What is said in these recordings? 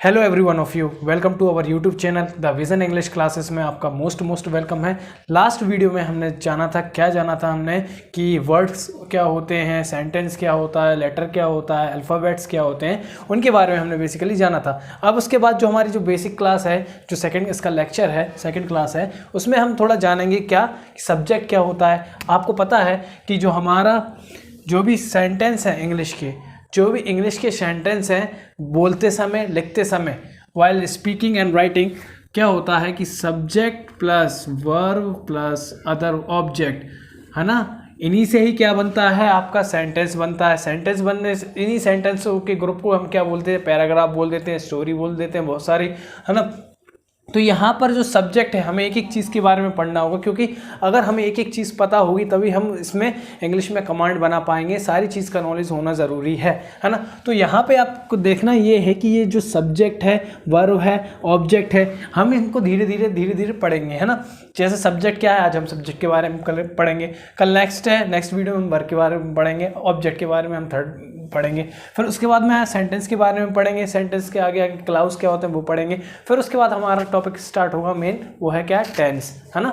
Hello every one of you, welcome to our YouTube channel the Vision English Classes में आपका most welcome है। Last video में हमने जाना था हमने कि वर्ड्स क्या होते हैं, सेंटेंस क्या होता है, लेटर क्या होता है, अल्फ़ाबेट्स क्या होते हैं, उनके बारे में हमने बेसिकली जाना था। अब उसके बाद जो हमारी जो बेसिक क्लास है, जो इसका लेक्चर है, सेकेंड क्लास है, उसमें हम थोड़ा जानेंगे क्या सब्जेक्ट क्या होता है। आपको पता है कि जो भी सेंटेंस है जो भी इंग्लिश के सेंटेंस हैं, बोलते समय, लिखते समय, वाइल स्पीकिंग एंड राइटिंग, क्या होता है कि subject plus verb plus other object, है ना। इन्हीं से ही क्या बनता है, आपका सेंटेंस बनता है। सेंटेंस बनने से इन्हीं सेंटेंसों के ग्रुप को हम क्या बोलते हैं, पैराग्राफ बोल देते हैं, स्टोरी बोल देते हैं, बहुत सारी, है ना। तो यहाँ पर जो सब्जेक्ट है, हमें एक एक चीज़ के बारे में पढ़ना होगा, क्योंकि अगर हमें एक एक चीज़ पता होगी तभी हम इसमें इंग्लिश में कमांड बना पाएंगे। सारी चीज़ का नॉलेज होना ज़रूरी है ना। तो यहाँ पे आपको देखना ये है कि ये जो सब्जेक्ट है, वर्ब है, ऑब्जेक्ट है, हम इनको धीरे धीरे पढ़ेंगे, है ना। जैसे सब्जेक्ट क्या है, आज हम सब्जेक्ट के बारे में कल पढ़ेंगे, कल नेक्स्ट वीडियो में हम वर्ब के बारे में पढ़ेंगे, ऑब्जेक्ट के बारे में हम थर्ड पढ़ेंगे, फिर उसके बाद में सेंटेंस के बारे में पढ़ेंगे, सेंटेंस के आगे क्लाउज क्या होते हैं वो पढ़ेंगे, फिर उसके बाद हमारा टॉपिक स्टार्ट होगा मेन, वो है क्या, टेंस, है ना।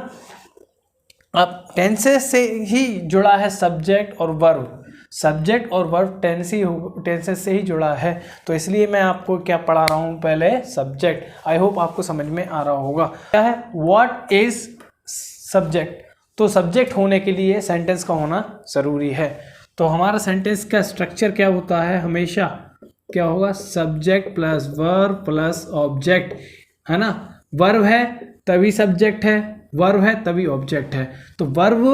अब टेंसेस से ही जुड़ा है सब्जेक्ट और वर्ब, सब्जेक्ट और वर्ब टेंसेस से ही जुड़ा है। तो इसलिए मैं आपको क्या पढ़ा रहा हूँ, पहले सब्जेक्ट। आई होप आपको समझ में आ रहा होगा क्या है, व्हाट इज सब्जेक्ट। तो सब्जेक्ट होने के लिए सेंटेंस का होना ज़रूरी है। तो हमारा सेंटेंस का स्ट्रक्चर क्या होता है, हमेशा क्या होगा, subject plus verb plus object, है ना। वर्ब है तभी सब्जेक्ट है, वर्ब है तभी ऑब्जेक्ट है। तो वर्ब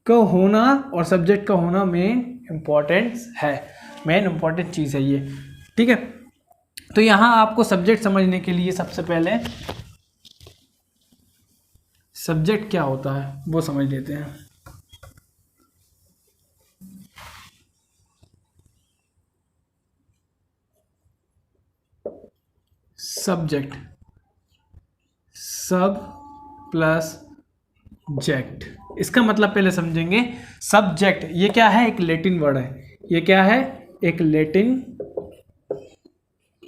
का होना और सब्जेक्ट का होना मेन इंपॉर्टेंट चीज़ है ये, ठीक है। तो यहाँ आपको सब्जेक्ट समझने के लिए सबसे पहले सब्जेक्ट क्या होता है वो समझ लेते हैं। सब्जेक्ट, सब प्लस जेक्ट, इसका मतलब पहले समझेंगे। सब्जेक्ट ये क्या है, एक लैटिन वर्ड है। ये क्या है, एक लैटिन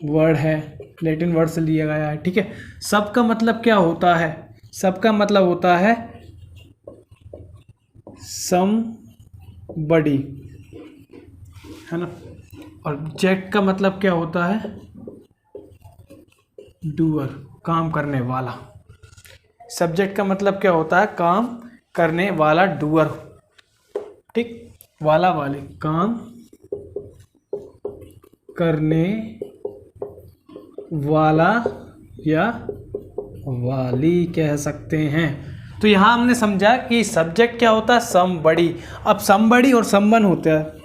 वर्ड है, लैटिन वर्ड से लिया गया है, ठीक है। सब का मतलब क्या होता है, सब का मतलब होता है somebody, है ना। और जेक्ट का मतलब क्या होता है, डूअर, काम करने वाला। सब्जेक्ट का मतलब क्या होता है, काम करने वाला, डूअर, ठीक, वाला वाले, काम करने वाला या वाली कह सकते हैं। तो यहां हमने समझा कि सब्जेक्ट क्या होता है, समबडी। अब समबडी और समवन होता है,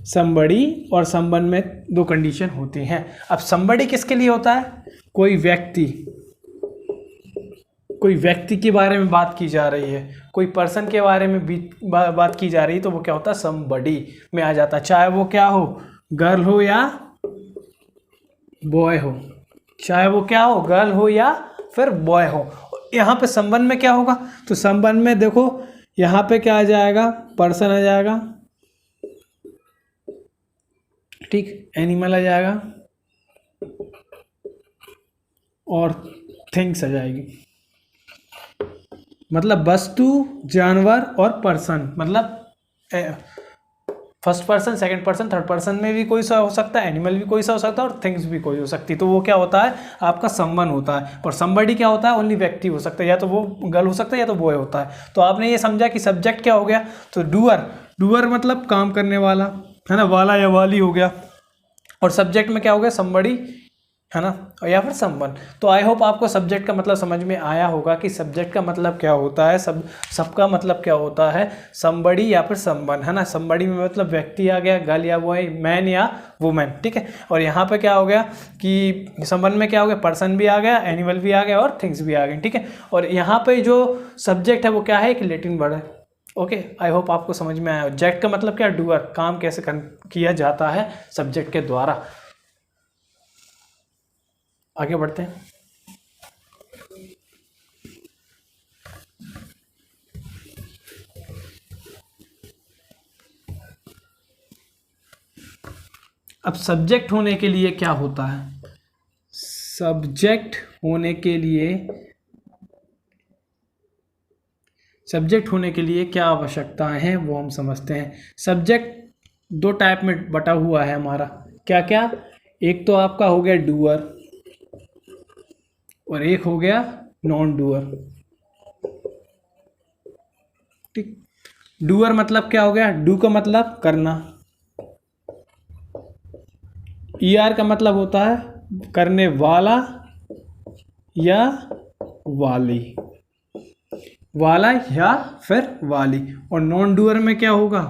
समबडी और समवन में दो कंडीशन होती हैं। अब समबडी किसके लिए होता है, कोई व्यक्ति के बारे में बात की जा रही है, कोई पर्सन के बारे में बात की जा रही है, तो वो क्या होता है, समबडी में आ जाता है। चाहे वो क्या हो, गर्ल हो या बॉय हो, चाहे वो क्या हो, गर्ल हो या फिर बॉय हो। यहाँ पे संबंध में क्या होगा, तो संबंध में देखो यहाँ पे क्या आ जाएगा, पर्सन आ जाएगा, ठीक, एनिमल आ जाएगा और थिंग्स आ जाएगी। मतलब वस्तु, जानवर और पर्सन, मतलब first person, second person, third person में भी कोई सा हो सकता है, एनिमल भी कोई सा हो सकता है और थिंग्स भी कोई हो सकती है। तो वो क्या होता है, आपका समवन होता है। और समबडी क्या होता है, ओनली व्यक्ति हो सकता है, या तो वो गर्ल हो सकता है या तो बॉय होता है। तो आपने ये समझा कि सब्जेक्ट क्या हो गया, तो डूअर मतलब काम करने वाला, है ना, वाला या वाली हो गया। और सब्जेक्ट में क्या हो गया, समबडी, है ना, या फिर समवन। तो आई होप आपको सब्जेक्ट का मतलब समझ में आया होगा कि सब्जेक्ट का मतलब क्या होता है, सबका मतलब क्या होता है, समबडी या फिर समवन, है ना। समबडी में मतलब व्यक्ति आ गया, गर्ल या बॉय, मैन या वुमेन, ठीक है। और यहाँ पे क्या हो गया कि समवन में क्या हो गया, पर्सन भी आ गया, एनिमल भी आ गया और थिंग्स भी आ गए, ठीक है। और यहाँ पे जो सब्जेक्ट है वो क्या है, एक लैटिन वर्ड है। ओके, आई होप आपको समझ में आया। जेक्ट का मतलब क्या, डूअर, काम कैसे किया जाता है सब्जेक्ट के द्वारा। आगे बढ़ते हैं। अब सब्जेक्ट होने के लिए क्या होता है, सब्जेक्ट होने के लिए क्या आवश्यकताएं हैं वो हम समझते हैं। सब्जेक्ट दो टाइप में बटा हुआ है हमारा, क्या क्या, एक तो आपका हो गया डूअर और एक हो गया नॉन डूअर। ठीक, डूअर मतलब क्या हो गया, डू का मतलब करना, ईआर का मतलब होता है करने वाला या वाली, वाला या फिर वाली। और नॉन डूअर में क्या होगा,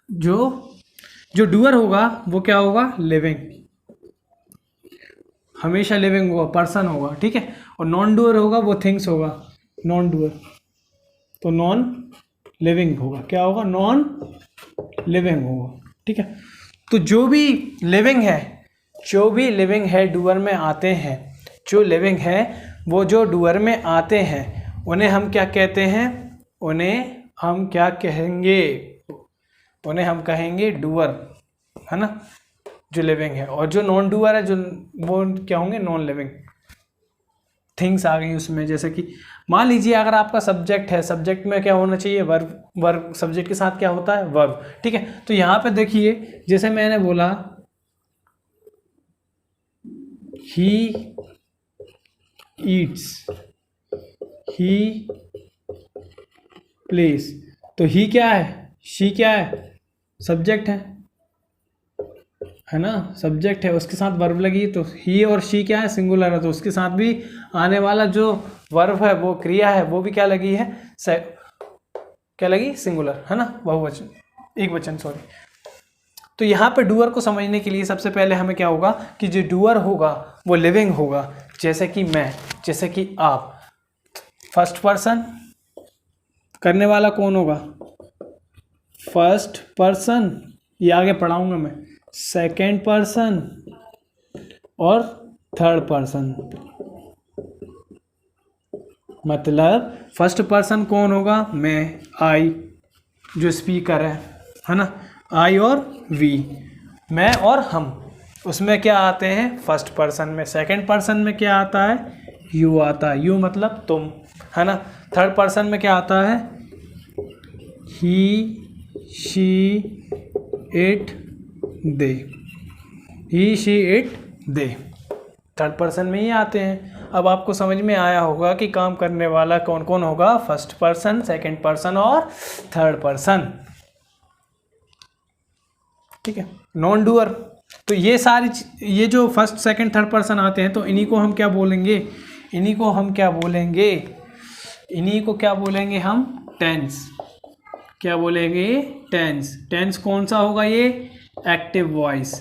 जो डूअर होगा वो क्या होगा, लिविंग, हमेशा लिविंग होगा, पर्सन होगा, ठीक है। और नॉन डूअर होगा वो थिंग्स होगा, नॉन डूअर तो नॉन लिविंग होगा, क्या होगा, नॉन लिविंग होगा, ठीक है। तो जो भी लिविंग है डूअर में आते हैं, जो लिविंग है वो जो डूअर में आते हैं उन्हें हम क्या कहते हैं, उन्हें हम कहेंगे डूअर, है ना, जो लिविंग है। और जो नॉन डूअर है जो वो क्या होंगे, नॉन लिविंग थिंग्स आ गई उसमें। जैसे कि मान लीजिए अगर आपका सब्जेक्ट है, सब्जेक्ट में क्या होना चाहिए, वर्ब सब्जेक्ट के साथ क्या होता है, वर्ब, ठीक है। तो यहाँ पे देखिए जैसे मैंने बोला ही ईट्स, ही प्लेस, तो ही क्या है, शी क्या है, सब्जेक्ट है ना, सब्जेक्ट है, उसके साथ वर्ब लगी तो ही और शी क्या है, सिंगुलर है, तो उसके साथ भी आने वाला जो वर्ब है वो क्रिया है वो भी क्या लगी है, क्या लगी, सिंगुलर, है ना, बहुवचन, एक वचन, सॉरी। तो यहाँ पे डूअर को समझने के लिए सबसे पहले हमें क्या होगा कि जो डूअर होगा वो लिविंग होगा, जैसे कि मैं, जैसे कि आप। फर्स्ट पर्सन, करने वाला कौन होगा, फर्स्ट पर्सन, ये आगे पढ़ाऊंगा मैं, सेकेंड पर्सन और थर्ड पर्सन। मतलब फर्स्ट पर्सन कौन होगा, मैं, आई, जो स्पीकर है ना, आई और वी, मैं और हम, उसमें क्या आते हैं, फर्स्ट पर्सन में। सेकंड पर्सन में क्या आता है, यू आता है, यू मतलब तुम, है ना। थर्ड पर्सन में क्या आता है, he, she, it, they, he, she, it, they, third person में ही आते हैं। अब आपको समझ में आया होगा कि काम करने वाला कौन कौन होगा, फर्स्ट पर्सन, सेकंड पर्सन और थर्ड पर्सन, ठीक है। नॉन डूअर, तो ये सारी ये जो फर्स्ट सेकंड थर्ड पर्सन आते हैं तो इन्हीं को हम क्या बोलेंगे, इन्हीं को क्या बोलेंगे हम, टेंस। क्या बोलेंगे, टेंस। टेंस कौन सा होगा, ये एक्टिव वॉइस,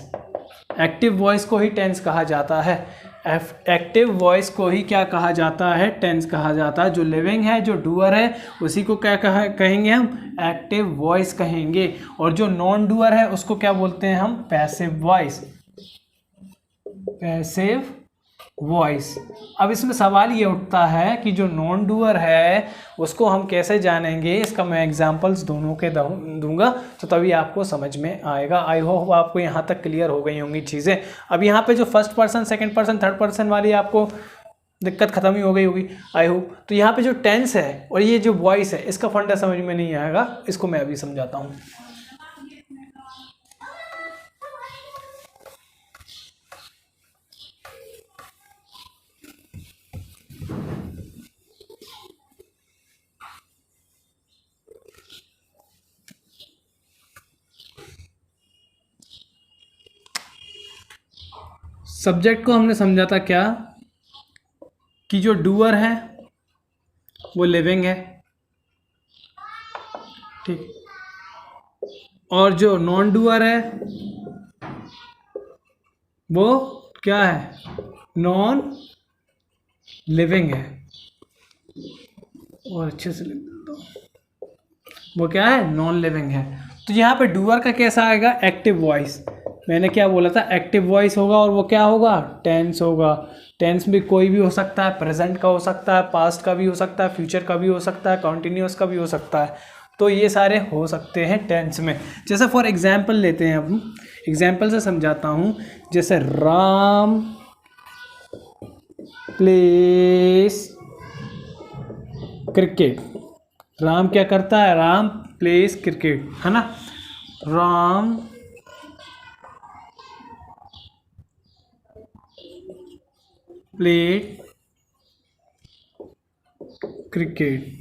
एक्टिव वॉइस को ही टेंस कहा जाता है। एक्टिव वॉइस को ही क्या कहा जाता है, टेंस कहा जाता है। जो लिविंग है, जो डूअर है, उसी को क्या कहेंगे हम, एक्टिव वॉइस कहेंगे। और जो नॉन डूअर है उसको क्या बोलते हैं हम, पैसिव वॉइस, पैसिव वॉइस। अब इसमें सवाल ये उठता है कि जो नॉन डूअर है उसको हम कैसे जानेंगे, इसका मैं एग्जांपल्स दोनों के दूंगा तो तभी आपको समझ में आएगा। आई होप आपको यहाँ तक क्लियर हो गई होंगी चीज़ें। अब यहाँ पे जो first person, second person, third person वाली आपको दिक्कत खत्म ही हो गई होगी, आई होप। तो यहाँ पे जो टेंस है और ये जो वॉइस है, इसका फंडा समझ में नहीं आएगा, इसको मैं अभी समझाता हूँ। सब्जेक्ट को हमने समझा था क्या, कि जो डूअर है वो लिविंग है, ठीक, और जो नॉन डूअर है वो क्या है, नॉन लिविंग है। और अच्छे से लिख देता हूँ, वो क्या है, नॉन लिविंग है। तो यहाँ पे डूअर का कैसा आएगा, एक्टिव वॉइस। मैंने क्या बोला था, एक्टिव वॉइस होगा और वो क्या होगा, टेंस होगा। टेंस भी कोई भी हो सकता है, प्रेजेंट का हो सकता है, पास्ट का भी हो सकता है, फ्यूचर का भी हो सकता है, कॉन्टिन्यूस का भी हो सकता है। तो ये सारे हो सकते हैं टेंस में। जैसे फॉर एग्जांपल लेते हैं हम, एग्जाम्पल से समझाता हूँ। जैसे राम प्लेस क्रिकेट, राम क्या करता है, राम प्लेस क्रिकेट, है ना। Ram played cricket,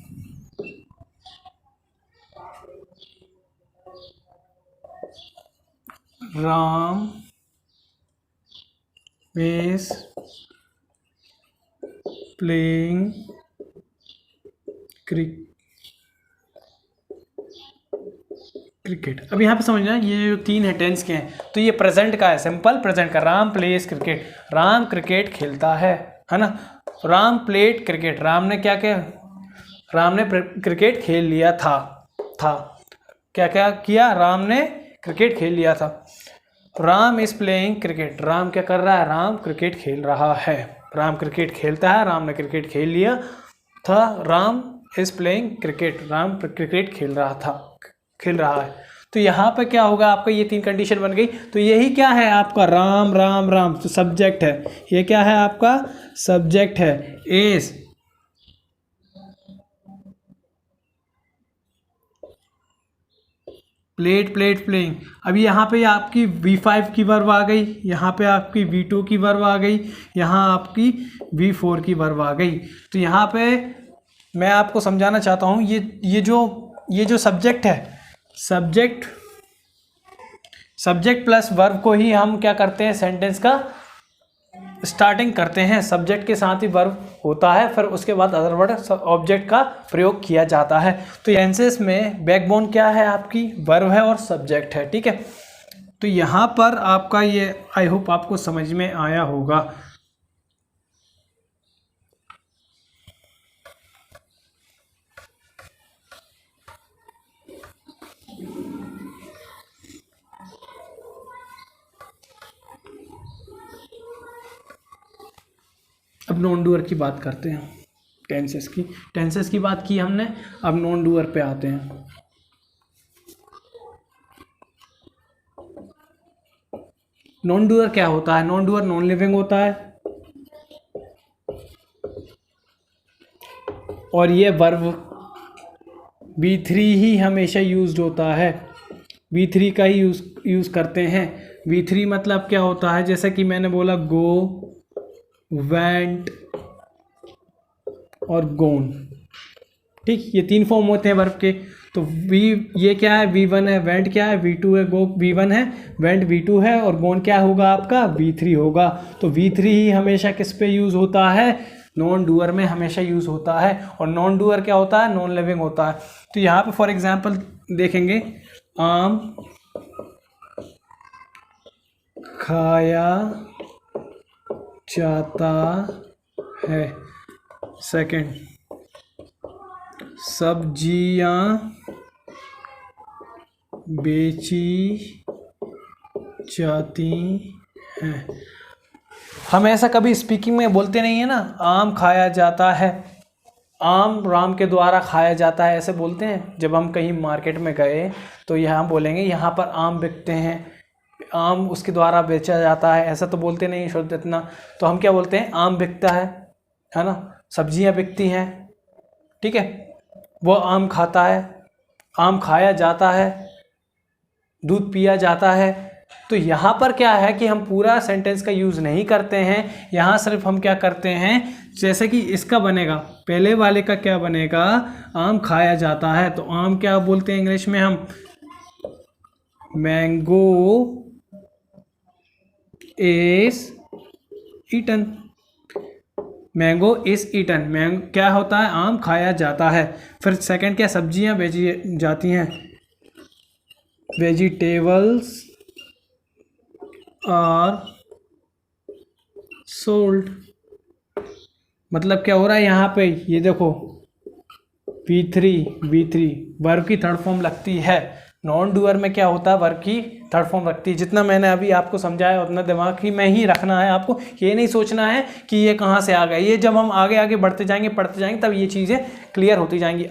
Ram is playing cricket. अब यहाँ पे समझना, ये जो 3 है टेंस के हैं, तो ये प्रेजेंट का है, सिंपल प्रेजेंट का। Ram place cricket, Ram cricket खेलता है ना। राम प्लेड क्रिकेट, राम ने क्या किया, राम ने क्रिकेट खेल लिया था क्या क्या किया, राम ने क्रिकेट खेल लिया था। Ram is playing cricket, Ram क्या कर रहा है, राम क्रिकेट खेल रहा है। राम क्रिकेट खेलता है, राम ने क्रिकेट खेल लिया था। Ram is playing cricket, Ram cricket खेल रहा है। तो यहाँ पे क्या होगा आपका, ये 3 कंडीशन बन गई। तो यही क्या है आपका, राम राम राम, तो सब्जेक्ट है। ये क्या है आपका, सब्जेक्ट है। Is playing. अभी यहाँ पे आपकी V5 की वर्ब आ गई, यहाँ पे आपकी V2 की वर्ब आ गई, यहाँ आपकी V4 की वर्ब आ गई। तो यहाँ पे मैं आपको समझाना चाहता हूँ, ये जो सब्जेक्ट है, सब्जेक्ट प्लस वर्ब को ही हम क्या करते हैं, सेंटेंस का स्टार्टिंग करते हैं। सब्जेक्ट के साथ ही वर्ब होता है, फिर उसके बाद अदर वर्ड ऑब्जेक्ट का प्रयोग किया जाता है। तो टेंसेस में बैकबोन क्या है आपकी, वर्ब है और सब्जेक्ट है, ठीक है। तो यहाँ पर आपका ये आई होप आपको समझ में आया होगा। अब नॉन डूअर की बात करते हैं, टेंसेस की बात की हमने, अब नॉन डूअर पे आते हैं। नॉन डूअर क्या होता है, नॉन डूअर नॉन लिविंग होता है, और ये वर्ब V3 ही हमेशा यूज्ड होता है, V3 का ही यूज़ करते हैं। V3 मतलब क्या होता है, जैसे कि मैंने बोला गो, वेंट और गोन, ठीक, ये 3 फॉर्म होते हैं वर्ब के। तो ये क्या है, V1 है, वेंट क्या है, V2 है, गो V1 है, वेंट V2 है, और गोन क्या होगा आपका, V3 होगा। तो V3 ही हमेशा किस पे यूज़ होता है, नॉन डूअर में हमेशा यूज़ होता है। और नॉन डूअर क्या होता है, नॉन लिविंग होता है। तो यहाँ पे फॉर एग्जांपल देखेंगे, आम खाया जाता है। सेकंड, सब्जियां बेची जाती हैं। हम ऐसा कभी स्पीकिंग में बोलते नहीं है ना, आम खाया जाता है, आम राम के द्वारा खाया जाता है, ऐसे बोलते हैं। जब हम कहीं मार्केट में गए तो यहाँ बोलेंगे यहाँ पर आम बिकते हैं, आम उसके द्वारा बेचा जाता है, ऐसा तो बोलते नहीं शुद्ध इतना। तो हम क्या बोलते हैं, आम बिकता है ना, सब्जियां बिकती हैं, ठीक है। वो आम खाता है, आम खाया जाता है, दूध पिया जाता है। तो यहाँ पर क्या है कि हम पूरा सेंटेंस का यूज़ नहीं करते हैं, यहाँ सिर्फ हम क्या करते हैं, जैसे कि इसका बनेगा, पहले वाले का क्या बनेगा, आम खाया जाता है। तो आम क्या बोलते हैं इंग्लिश में हम, mango is eaten, mango is eaten, mango क्या होता है, आम खाया जाता है। फिर सेकंड क्या, सब्जियां बेची जाती हैं, वेजिटेबल्स आर सोल्ड। मतलब क्या हो रहा है यहाँ पे, ये देखो V3 वर्ब की थर्ड फॉर्म लगती है। नॉन डूअर में क्या होता है, वर्ब की थर्ड फॉर्म लगती है। जितना मैंने अभी आपको समझाया उतना दिमाग ही में ही रखना है आपको, ये नहीं सोचना है कि ये कहाँ से आ गया। ये जब हम आगे आगे बढ़ते जाएंगे, पढ़ते जाएंगे, तब ये चीज़ें क्लियर होती जाएंगी।